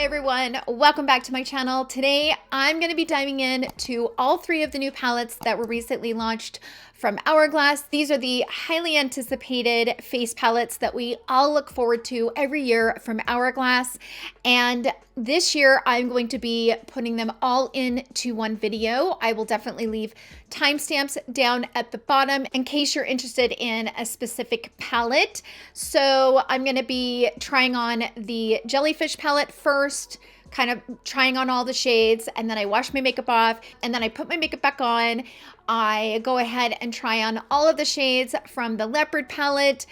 everyone, welcome back to my channel. Today I'm going to be diving into all three of the new palettes that were recently launched from Hourglass. These are the highly anticipated face palettes that we all look forward to every year from Hourglass, and this year I'm going to be putting them all into one video. I will definitely leave timestamps down at the bottom in case you're interested in a specific palette. So I'm going to be trying on the Jellyfish palette first, kind of trying on all the shades, and then I wash my makeup off and then I put my makeup back on. I go ahead and try on all of the shades from the Leopard palette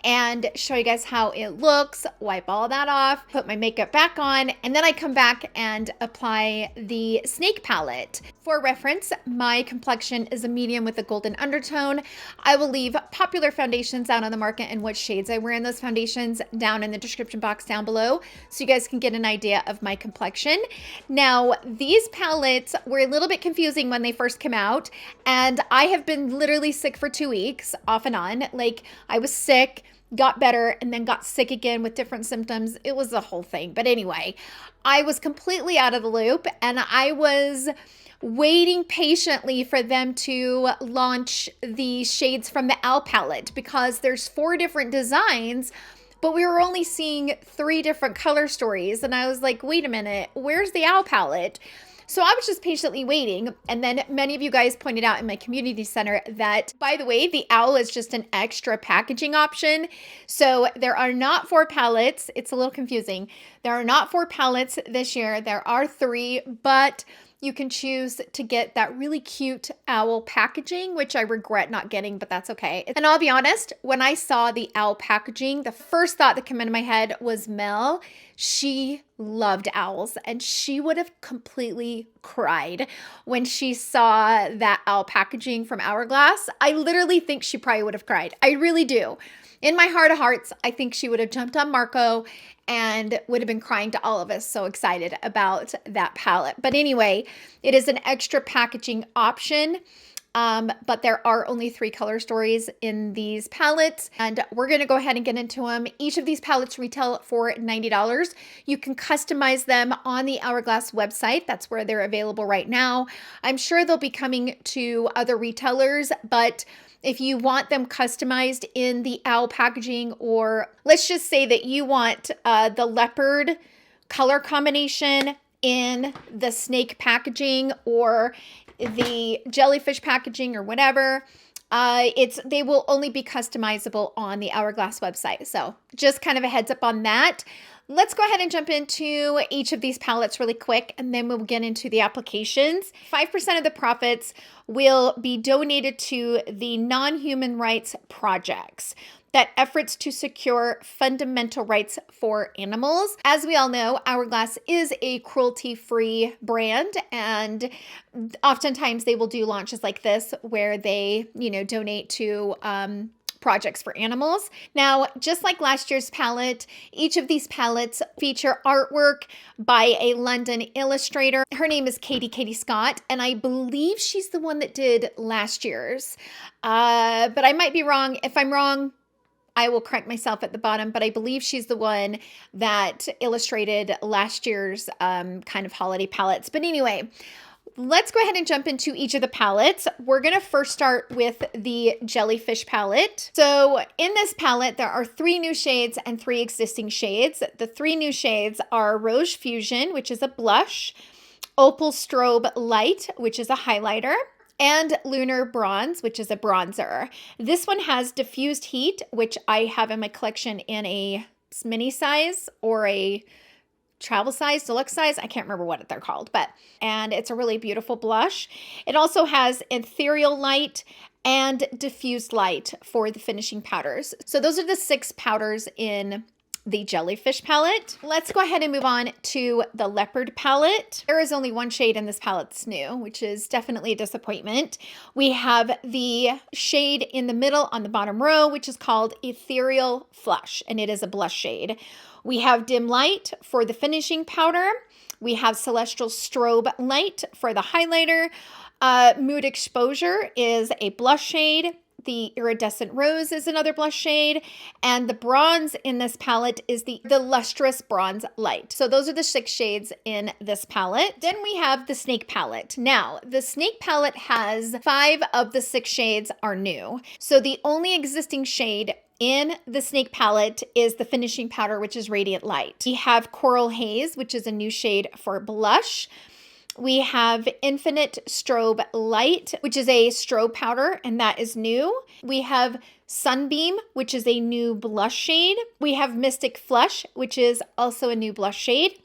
and show you guys how it looks, wipe all that off, put my makeup back on, and then I come back and apply the Snake palette. For reference, my complexion is a medium with a golden undertone. I will leave popular foundations out on the market and what shades I wear in those foundations down in the description box down below so you guys can get an idea of my complexion. Now, these palettes were a little bit confusing when they first came out, and I have been literally sick for 2 weeks off and on. Like, I was sick, got better, and then got sick again with different symptoms. It was a whole thing. But anyway, I was completely out of the loop, and I was waiting patiently for them to launch the shades from the Owl palette because there's 4 different designs, but we were only seeing 3 different color stories. And I was like, wait a minute, where's the Owl palette? So I was just patiently waiting, and then many of you guys pointed out in my community center that, by the way, the Owl is just an extra packaging option. So there are not 4 palettes. It's a little confusing. There are not 4 palettes this year. There are 3, but you can choose to get that really cute owl packaging, which I regret not getting, but that's okay. And I'll be honest, when I saw the owl packaging, the first thought that came into my head was Mel. She loved owls, and she would have completely cried when she saw that owl packaging from Hourglass. I literally think she probably would have cried. I really do. In my heart of hearts, I think she would have jumped on Marco and would have been crying to all of us, so excited about that palette. But anyway, it is an extra packaging option. But there are only 3 color stories in these palettes, and we're going to go ahead and get into them. Each of these palettes retail for $90. You can customize them on the Hourglass website. That's where they're available right now. I'm sure they'll be coming to other retailers, but if you want them customized in the owl packaging, or let's just say that you want the leopard color combination in the snake packaging or the jellyfish packaging or whatever, they will only be customizable on the Hourglass website. So just kind of a heads up on that. Let's go ahead and jump into each of these palettes really quick, and then we'll get into the applications. 5% of the profits will be donated to the non-human rights projects that efforts to secure fundamental rights for animals. As we all know, Hourglass is a cruelty-free brand, and oftentimes they will do launches like this where they, donate to projects for animals. Now, just like last year's palette, each of these palettes feature artwork by a London illustrator. Her name is Katie Scott, and I believe she's the one that did last year's. But I might be wrong. If I'm wrong, I will correct myself at the bottom, but I believe she's the one that illustrated last year's kind of holiday palettes. But anyway, let's go ahead and jump into each of the palettes. We're going to first start with the Jellyfish palette. So in this palette, there are 3 new shades and 3 existing shades. The 3 new shades are Rose Fusion, which is a blush, Opal Strobe Light, which is a highlighter, and Lunar Bronze, which is a bronzer. This one has Diffused Heat, which I have in my collection in a mini size or a travel size, deluxe size. I can't remember what they're called, and it's a really beautiful blush. It also has Ethereal Light and Diffused Light for the finishing powders. So those are the 6 powders in the Jellyfish palette. Let's go ahead and move on to the Leopard palette. There is only 1 shade in this palette that's new, which is definitely a disappointment. We have the shade in the middle on the bottom row, which is called Ethereal Flush, and it is a blush shade. We have Dim Light for the finishing powder. We have Celestial Strobe Light for the highlighter. Mood Exposure is a blush shade. The Iridescent Rose is another blush shade. And the bronze in this palette is the Lustrous Bronze Light. So those are the 6 shades in this palette. Then we have the Snake Palette. Now, the Snake Palette has 5 of the 6 shades are new. So the only existing shade in the Snake Palette is the finishing powder, which is Radiant Light. We have Coral Haze, which is a new shade for blush. We have Infinite Strobe Light, which is a strobe powder, and that is new. We have Sunbeam, which is a new blush shade. We have Mystic Flush, which is also a new blush shade.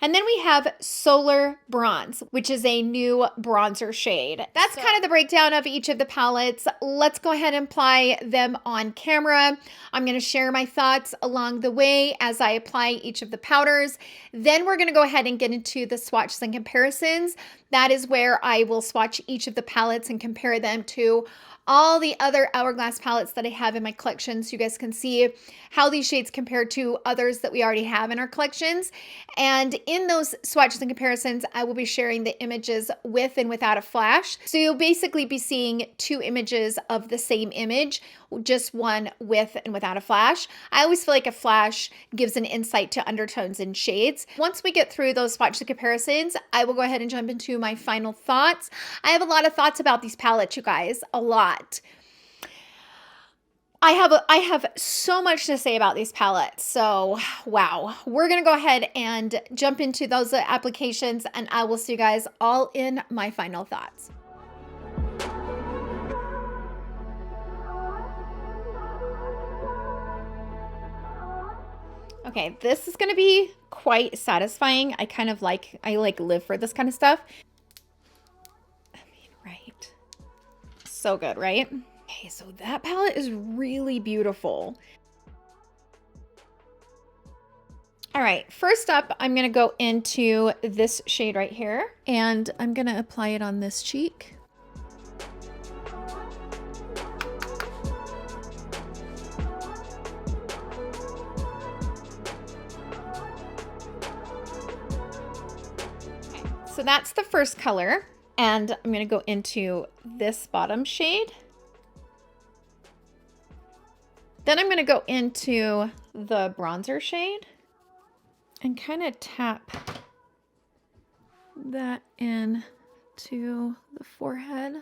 And then we have Solar Bronze, which is a new bronzer shade. That's kind of the breakdown of each of the palettes. Let's go ahead and apply them on camera. I'm going to share my thoughts along the way as I apply each of the powders. Then we're going to go ahead and get into the swatches and comparisons. That is where I will swatch each of the palettes and compare them to all the other Hourglass palettes that I have in my collection, so you guys can see how these shades compare to others that we already have in our collections. And in those swatches and comparisons, I will be sharing the images with and without a flash. So you'll basically be seeing 2 images of the same image, just one with and without a flash. I always feel like a flash gives an insight to undertones and shades. Once we get through those swatches and comparisons, I will go ahead and jump into my final thoughts. I have a lot of thoughts about these palettes, you guys, a lot. I have so much to say about these palettes. So, wow. We're going to go ahead and jump into those applications, and I will see you guys all in my final thoughts. Okay, this is going to be quite satisfying. I live for this kind of stuff. I mean, right. So good, right? Okay, so that palette is really beautiful. All right, first up, I'm going to go into this shade right here, and I'm going to apply it on this cheek. So that's the first color, and I'm going to go into this bottom shade. Then I'm going to go into the bronzer shade and kind of tap that in to the forehead.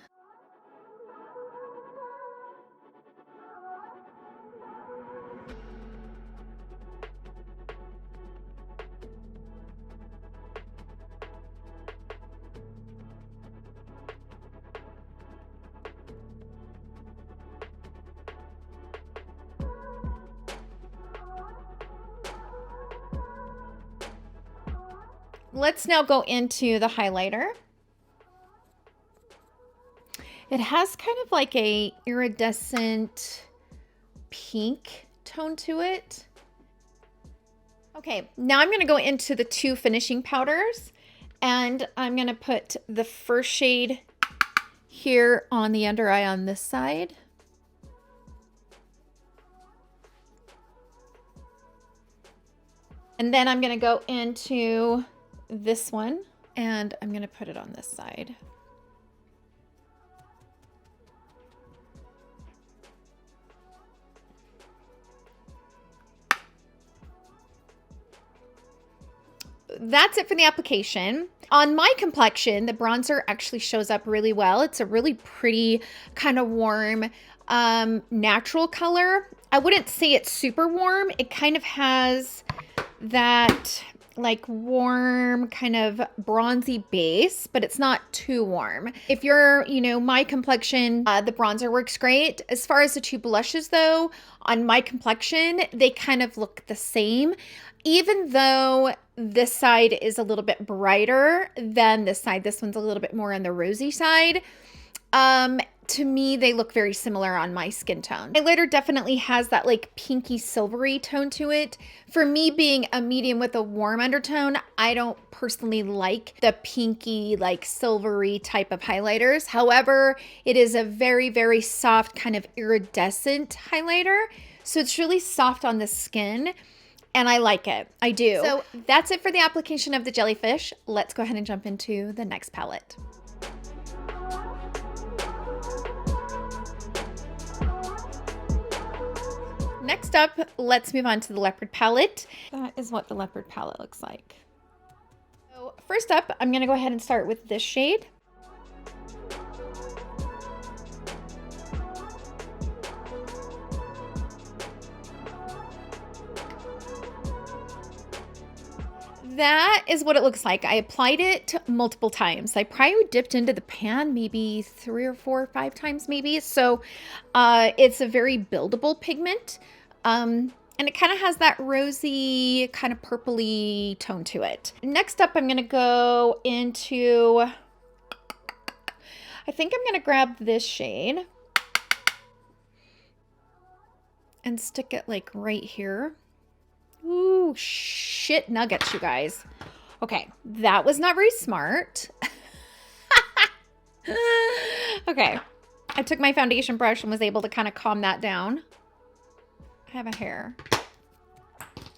Let's now go into the highlighter. It has kind of like a iridescent pink tone to it. Okay, now I'm going to go into the 2 finishing powders, and I'm going to put the first shade here on the under eye on this side. And then I'm going to go into this one, and I'm going to put it on this side. That's it for the application. On my complexion, the bronzer actually shows up really well. It's a really pretty kind of warm, natural color. I wouldn't say it's super warm. It kind of has that like warm kind of bronzy base, but it's not too warm. If you're, my complexion, the bronzer works great. As far as the 2 blushes though, on my complexion, they kind of look the same, even though this side is a little bit brighter than this side. This one's a little bit more on the rosy side. To me, they look very similar on my skin tone. Highlighter definitely has that like pinky silvery tone to it. For me being a medium with a warm undertone, I don't personally like the pinky like silvery type of highlighters. However, it is a very, very soft kind of iridescent highlighter. So it's really soft on the skin. And I like it. I do. So that's it for the application of the Jellyfish. Let's go ahead and jump into the next palette. Next up, let's move on to the Leopard Palette. That is what the Leopard Palette looks like. So first up, I'm gonna go ahead and start with this shade. That is what it looks like. I applied it multiple times. I probably dipped into the pan maybe 3 or 4 or 5 times maybe. So it's a very buildable pigment. And it kind of has that rosy, kind of purpley tone to it. Next up, I'm going to go into, I think I'm going to grab this shade and stick it like right here. Ooh, shit nuggets, you guys. Okay, that was not very smart. Okay, I took my foundation brush and was able to kind of calm that down. I have a hair.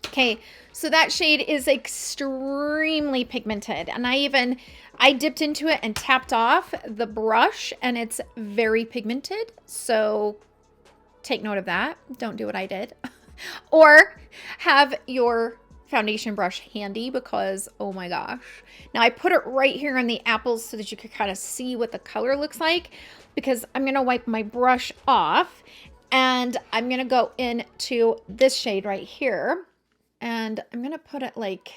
Okay, so that shade is extremely pigmented, and I dipped into it and tapped off the brush, and it's very pigmented, so take note of that. Don't do what I did. Or have your foundation brush handy, because oh my gosh. Now I put it right here on the apples so that you could kind of see what the color looks like, because I'm going to wipe my brush off and I'm going to go into this shade right here, and I'm going to put it like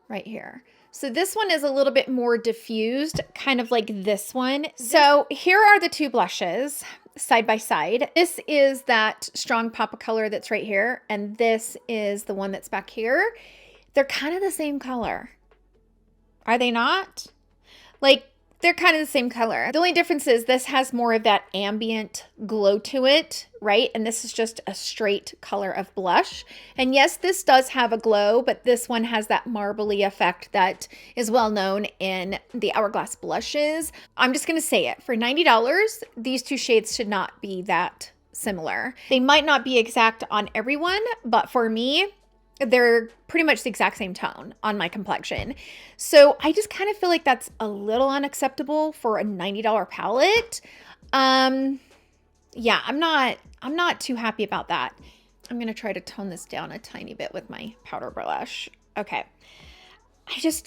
right here. So this one is a little bit more diffused, kind of like this one. So here are the two blushes side by side. This is that strong pop of color that's right here, and this is the one that's back here. They're kind of the same color. Are they not? Like, they're kind of the same color. The only difference is this has more of that ambient glow to it, right? And this is just a straight color of blush. And yes, this does have a glow, but this one has that marbly effect that is well known in the Hourglass blushes. I'm just gonna say it, for $90, these two shades should not be that similar. They might not be exact on everyone, but for me, they're pretty much the exact same tone on my complexion. So I just kind of feel like that's a little unacceptable for a $90 palette. Yeah, I'm not too happy about that. I'm going to try to tone this down a tiny bit with my powder brush. Okay.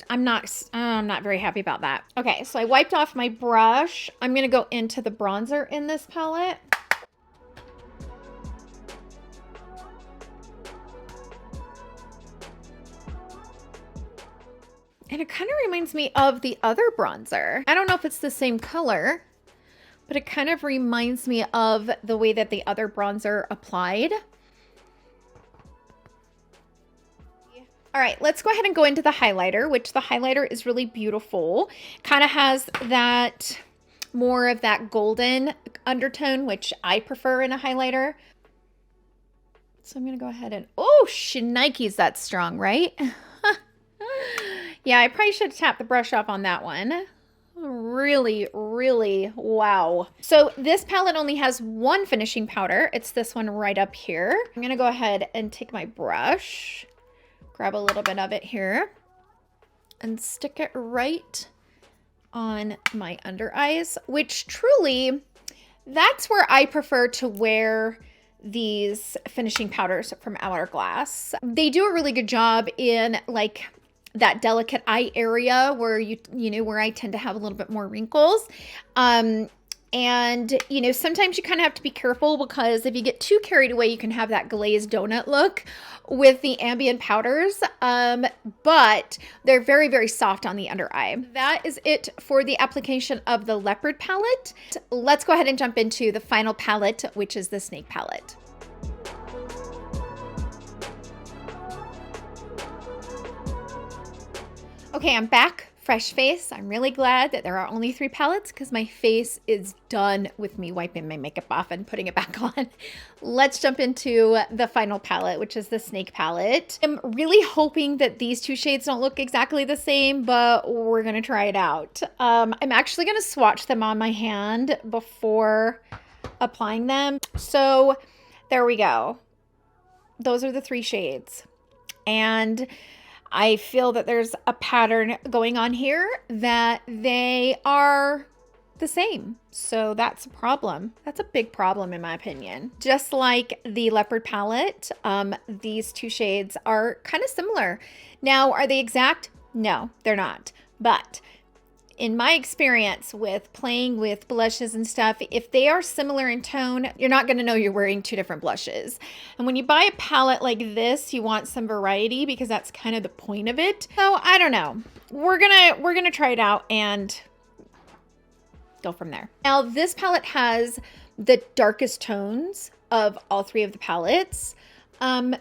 I'm not very happy about that. Okay, so I wiped off my brush. I'm going to go into the bronzer in this palette. And it kind of reminds me of the other bronzer. I don't know if it's the same color, but it kind of reminds me of the way that the other bronzer applied. All right, let's go ahead and go into the highlighter, which the highlighter is really beautiful. Kind of has that more of that golden undertone, which I prefer in a highlighter. So I'm gonna go ahead and, oh, shnikes, that's strong, right? Yeah, I probably should tap the brush off on that one. Really, really, wow. So this palette only has one finishing powder. It's this one right up here. I'm gonna go ahead and take my brush, grab a little bit of it here, and stick it right on my under eyes, which truly, that's where I prefer to wear these finishing powders from Hourglass. They do a really good job in like that delicate eye area where you know, where I tend to have a little bit more wrinkles. And, you know, sometimes you kind of have to be careful, because if you get too carried away, you can have that glazed donut look with the Ambient powders. But they're very, very soft on the under eye. That is it for the application of the Leopard palette. Let's go ahead and jump into the final palette, which is the Snake palette. Okay, I'm back, fresh face. I'm really glad that there are only 3 palettes, because my face is done with me wiping my makeup off and putting it back on. Let's jump into the final palette, which is the Snake palette. I'm really hoping that these 2 shades don't look exactly the same, but we're gonna try it out. I'm actually gonna swatch them on my hand before applying them. So there we go. Those are the 3 shades. And I feel that there's a pattern going on here, that they're the same. So that's a problem. That's a big problem in my opinion. Just like the Leopard palette, these two shades are kind of similar. Now, are they exact? No, they're not. But in my experience with playing with blushes and stuff, if they are similar in tone, you're not going to know you're wearing two different blushes. And when you buy a palette like this, you want some variety because that's kind of the point of it. So I don't know. We're gonna try it out and go from there. Now this palette has the darkest tones of all three of the palettes.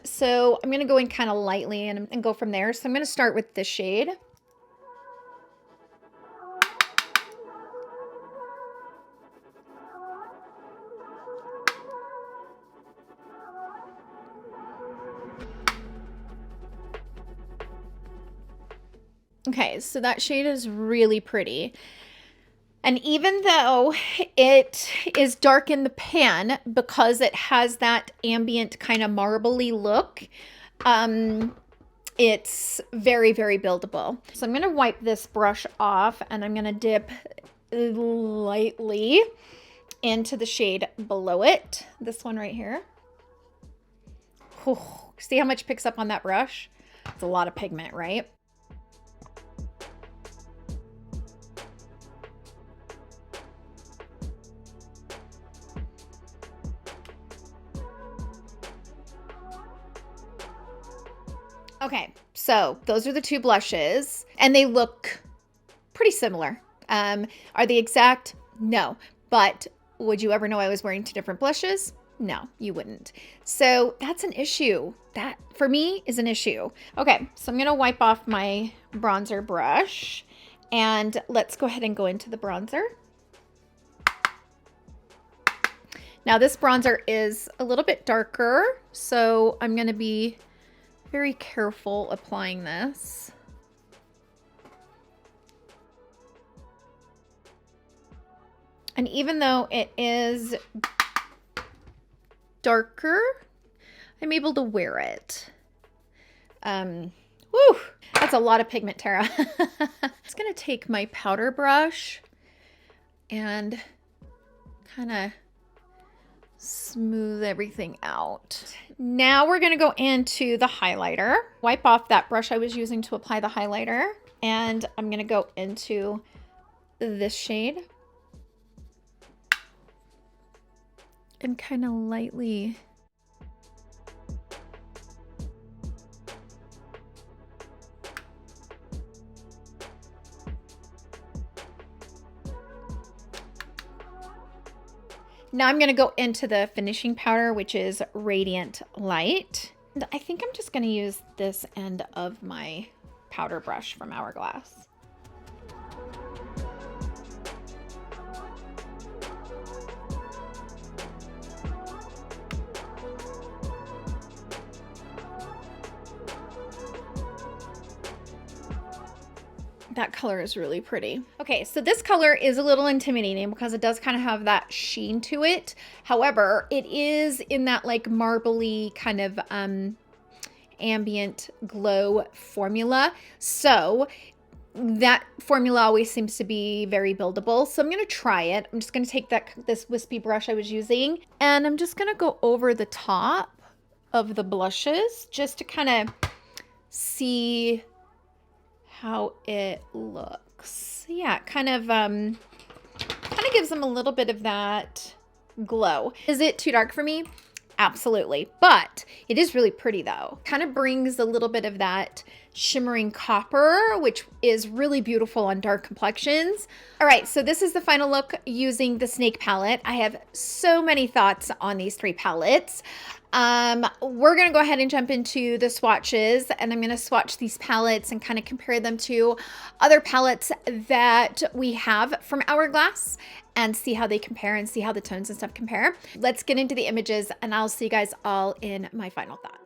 So I'm gonna go in kind of lightly and go from there. So I'm gonna start with this shade. Okay, so that shade is really pretty. And even though it is dark in the pan, because it has that ambient kind of marbly look, it's very, very buildable. So I'm going to wipe this brush off and I'm going to dip lightly into the shade below it. This one right here. Whew. See how much picks up on that brush? It's a lot of pigment, right? Okay, so those are the two blushes and they look pretty similar. Are they exact? No. But would you ever know I was wearing two different blushes? No, you wouldn't. So that's an issue. That for me is an issue. Okay, so I'm gonna wipe off my bronzer brush and let's go ahead and go into the bronzer. Now this bronzer is a little bit darker, so I'm gonna be very careful applying this. And even though it is darker, I'm able to wear it. Woo, that's a lot of pigment, Tara. I'm just gonna take my powder brush and kind of smooth everything out. Now we're going to go into the highlighter. Wipe off that brush I was using to apply the highlighter. And I'm going to go into this shade. And kind of lightly now I'm going to go into the finishing powder, which is Radiant Light. And I think I'm just going to use this end of my powder brush from Hourglass. That color is really pretty. Okay, so this color is a little intimidating because it does kind of have that sheen to it. However, it is in that like marbly kind of ambient glow formula. So that formula always seems to be very buildable. So I'm going to try it. I'm just going to take this wispy brush I was using and I'm just going to go over the top of the blushes just to kind of see how it looks. Yeah, kind of gives them a little bit of that glow. Is it too dark for me? Absolutely, but it is really pretty though. Kind of brings a little bit of that shimmering copper, which is really beautiful on dark complexions. All right, so this is the final look using the Snake palette. I have so many thoughts on these three palettes. We're going to go ahead and jump into the swatches and I'm going to swatch these palettes and kind of compare them to other palettes that we have from Hourglass and see how they compare and see how the tones and stuff compare. Let's get into the images and I'll see you guys all in my final thoughts.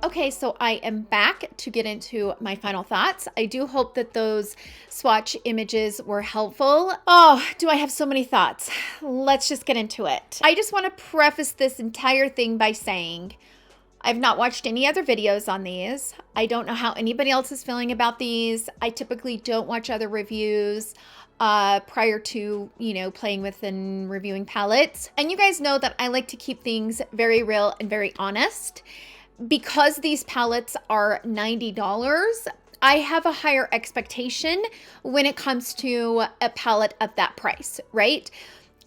Okay, so I am back to get into my final thoughts. I do hope that those swatch images were helpful. Oh, do I have so many thoughts? Let's just get into it. I just want to preface this entire thing by saying I've not watched any other videos on these. I don't know how anybody else is feeling about these. I typically don't watch other reviews prior to, playing with and reviewing palettes. And you guys know that I like to keep things very real and very honest. Because these palettes are $90, I have a higher expectation when it comes to a palette of that price, right?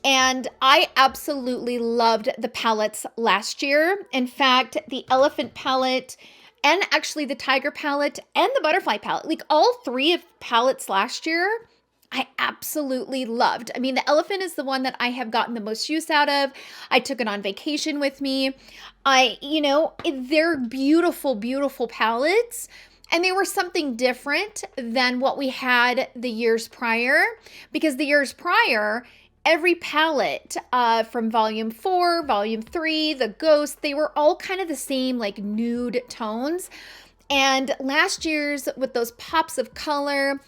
And I absolutely loved the palettes last year. In fact, the Elephant palette and actually the Tiger palette and the Butterfly palette, like all three of palettes last year, I absolutely loved. I mean, the Elephant is the one that I have gotten the most use out of. I took it on vacation with me. They're beautiful, beautiful palettes. And they were something different than what we had the years prior. Because the years prior, every palette from volume 4, volume 3, the Ghost, they were all kind of the same like nude tones. And last year's with those pops of color,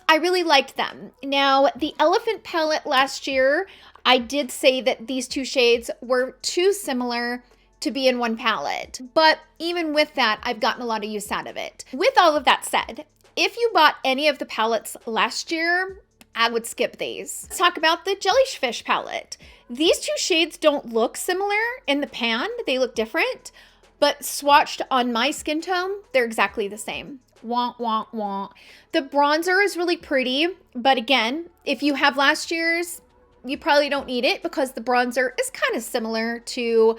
I really liked them. Now, the Elephant palette last year, I did say that these two shades were too similar to be in one palette. But even with that, I've gotten a lot of use out of it. With all of that said, if you bought any of the palettes last year, I would skip these. Let's talk about the Jellyfish palette. These two shades don't look similar in the pan. They look different, but swatched on my skin tone, they're exactly the same. Wah, wah, wah. The bronzer is really pretty, but again, if you have last year's, you probably don't need it because the bronzer is kind of similar to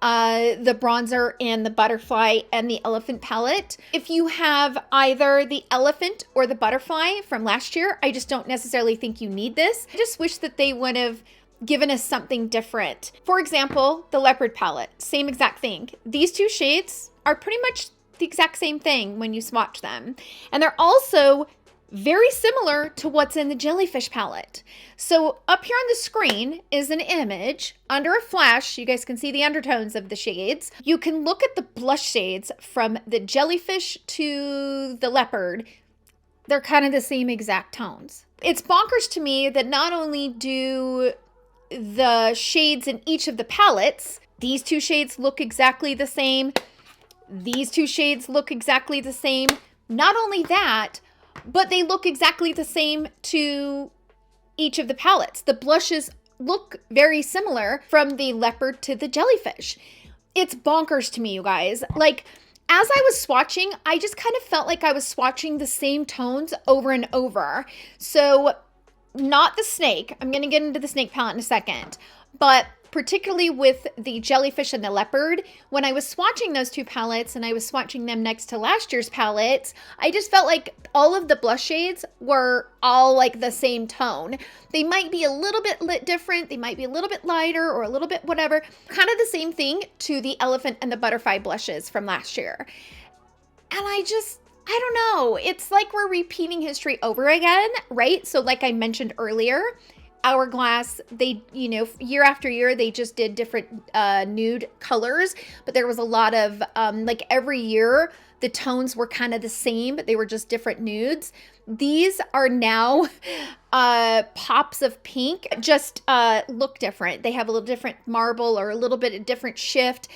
the bronzer and the Butterfly and the Elephant palette. If you have either the Elephant or the Butterfly from last year, I just don't necessarily think you need this. I just wish that they would have given us something different. For example, the Leopard palette, same exact thing. These two shades are pretty much the exact same thing when you swatch them. And they're also very similar to what's in the Jellyfish palette. So up here on the screen is an image under a flash. You guys can see the undertones of the shades. You can look at the blush shades from the Jellyfish to the Leopard. They're kind of the same exact tones. It's bonkers to me that not only do the shades in each of the palettes, these two shades look exactly the same. These two shades look exactly the same. Not only that, but they look exactly the same to each of the palettes. The blushes look very similar from the Leopard to the Jellyfish. It's bonkers to me, you guys. Like, as I was swatching, I just kind of felt like I was swatching the same tones over and over. So, not the snake. I'm going to get into the snake palette in a second. But particularly with the Jellyfish and the Leopard, when I was swatching those two palettes and I was swatching them next to last year's palettes, I just felt like all of the blush shades were all like the same tone. They might be a little bit lit different, they might be a little bit lighter or a little bit whatever. Kind of the same thing to the Elephant and the Butterfly blushes from last year. And I don't know. It's like we're repeating history over again, right? So like I mentioned earlier, Hourglass, they, year after year, they just did different nude colors, but there was a lot of, like every year, the tones were kind of the same, but they were just different nudes. These are now pops of pink, just look different. They have a little different marble or a little bit of different shift.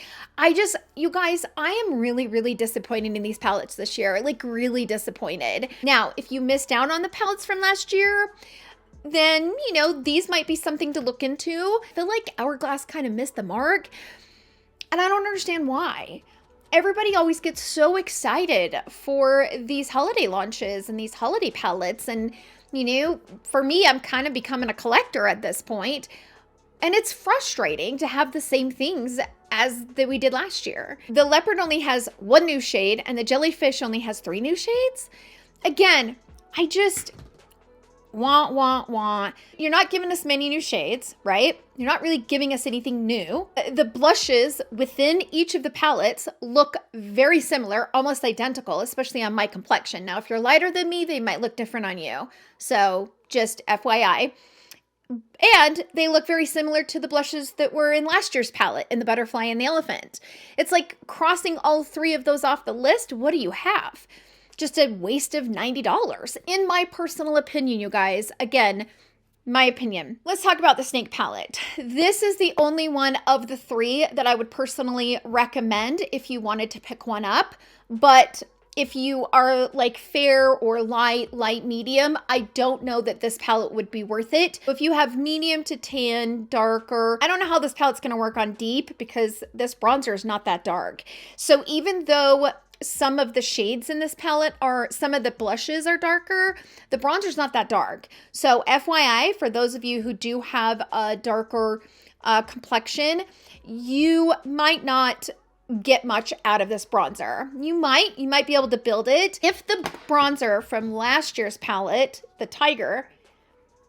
You guys, I am really, really disappointed in these palettes this year, like really disappointed. Now, if you missed out on the palettes from last year, then, these might be something to look into. I feel like Hourglass kind of missed the mark, and I don't understand why. Everybody always gets so excited for these holiday launches and these holiday palettes, and, for me, I'm kind of becoming a collector at this point, and it's frustrating to have the same things as that we did last year. The Leopard only has one new shade, and the Jellyfish only has 3 new shades. Again, wah, wah, wah. You're not giving us many new shades, right? You're not really giving us anything new. The blushes within each of the palettes look very similar, almost identical, especially on my complexion. Now, if you're lighter than me, they might look different on you. So just FYI. And they look very similar to the blushes that were in last year's palette, in the butterfly and the elephant. It's like crossing all three of those off the list. What do you have? Just a waste of $90, in my personal opinion, you guys. Again, my opinion. Let's talk about the Snake Palette. This is the only one of the three that I would personally recommend if you wanted to pick one up. But if you are like fair or light, medium, I don't know that this palette would be worth it. If you have medium to tan, darker, I don't know how this palette's gonna work on deep because this bronzer is not that dark. So even though some of the shades in this palette some of the blushes are darker, the bronzer's not that dark. So FYI, for those of you who do have a darker complexion, you might not get much out of this bronzer. You might be able to build it. If the bronzer from last year's palette, the Tiger,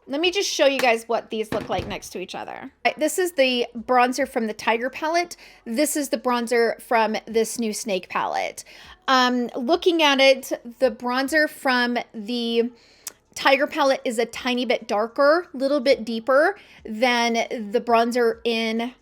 let me just show you guys what these look like next to each other. This is the bronzer from the Tiger palette. This is the bronzer from this new Snake palette. Looking at it, the bronzer from the Tiger palette is a tiny bit darker, a little bit deeper than the bronzer in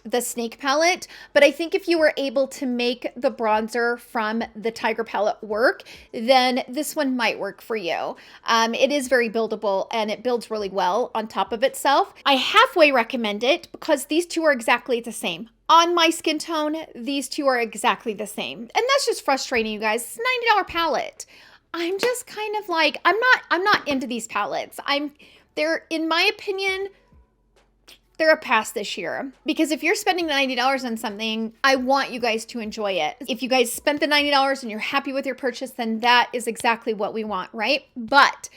the Snake palette, but I think if you were able to make the bronzer from the Tiger palette work, then this one might work for you. It is very buildable and it builds really well on top of itself. I halfway recommend it because these two are exactly the same. On my skin tone, these two are exactly the same. And that's just frustrating, you guys. It's a $90 palette. I'm just kind of like, I'm not into these palettes. They're, in my opinion, they're a pass this year, because if you're spending $90 on something, I want you guys to enjoy it. If you guys spent the $90 and you're happy with your purchase, then that is exactly what we want, right? But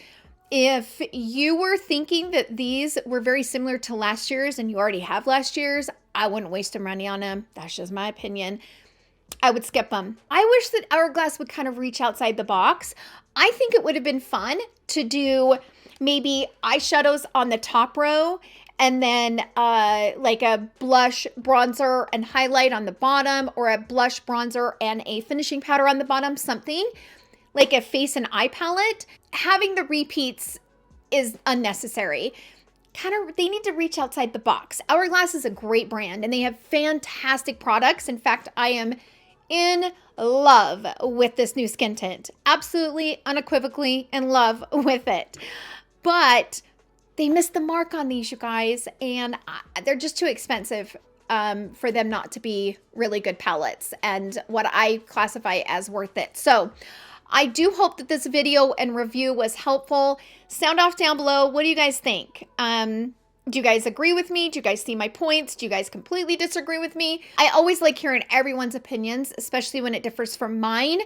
if you were thinking that these were very similar to last year's and you already have last year's, I wouldn't waste money on them. That's just my opinion. I would skip them. I wish that Hourglass would kind of reach outside the box. I think it would have been fun to do maybe eyeshadows on the top row and then like a blush, bronzer, and highlight on the bottom, or a blush, bronzer, and a finishing powder on the bottom, something like a face and eye palette. Having the repeats is unnecessary. They need to reach outside the box. Hourglass is a great brand and they have fantastic products. In fact, I am in love with this new skin tint. Absolutely, unequivocally in love with it. But they missed the mark on these, you guys, and they're just too expensive for them not to be really good palettes and what I classify as worth it. So I do hope that this video and review was helpful. Sound off down below. What do you guys think? Do you guys agree with me? Do you guys see my points? Do you guys completely disagree with me? I always like hearing everyone's opinions, especially when it differs from mine.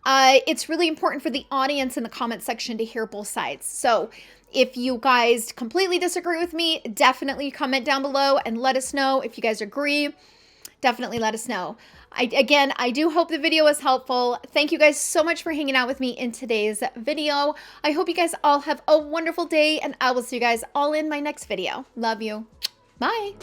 It's really important for the audience in the comment section to hear both sides. So if you guys completely disagree with me, definitely comment down below and let us know. If you guys agree, definitely let us know. Again, I do hope the video was helpful. Thank you guys so much for hanging out with me in today's video. I hope you guys all have a wonderful day, and I will see you guys all in my next video. Love you. Bye.